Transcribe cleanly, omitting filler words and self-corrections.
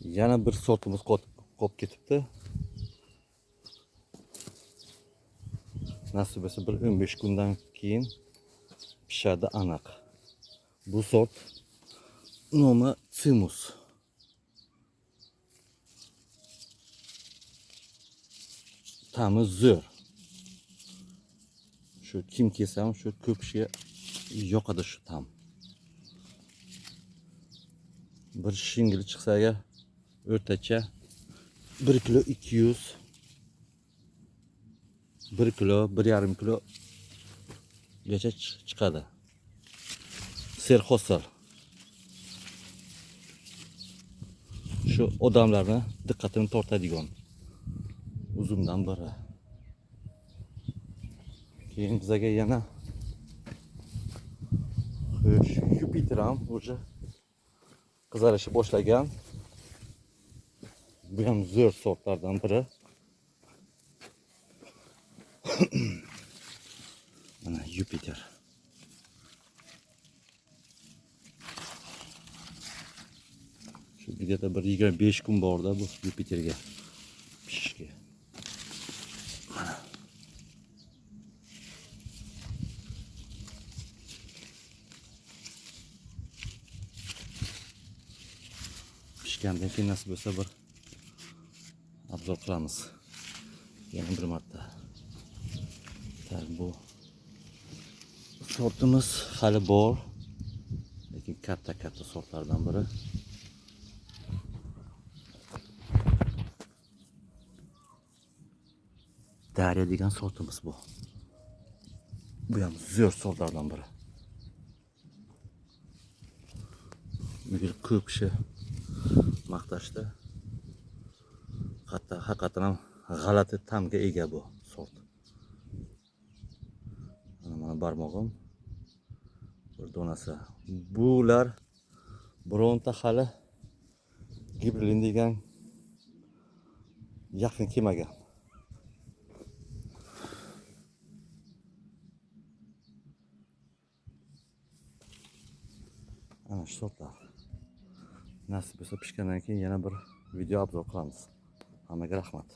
Yana bir sortimiz qolib ketibdi. Nasib bo'lsa bir 15 kundan keyin pishadi aniq. Bu sort nomi Cimus. Ta'mi zo'r. Shu kim kelsa ham shu ko'p kishiga yoqadi shu ta'm. Bir shingil chiqsa agar o'rtacha 1 kilo 200, 1 kilo, 1,5 kilo gacha chiqadi. Serhosil. Shu odamlarni diqqatini tortadigan uzumdan biri. Keyin bizga yana Jupiter ham o'sha qizarishni boshlagan. Bu ham zo'r sortlardan biri. Mana Jupiter. Shu videoda bir 25 kun borda bu Jupiterga pishishga. Mana. Pishgandan keyin nasib bo'lsa bir obzor qilamiz. Yana bir marta. Bu sortimiz hali bor, lekin katta sortlardan biri. Darya degan sortimiz bu. Bu ham zo'r sortlardan biri. Bugun ko'p kishi maqtashdi. Haqiqatan ham g'alati ta'mga ega bu sort. Mana barmog'im bir donasi. Bular bironta hali gibrilin degan yaqin kelmagan. Ana shu sortlar. Nasib bo'lsa pishgandan keyin yana bir video obzor qilamiz. Hammaga rahmat.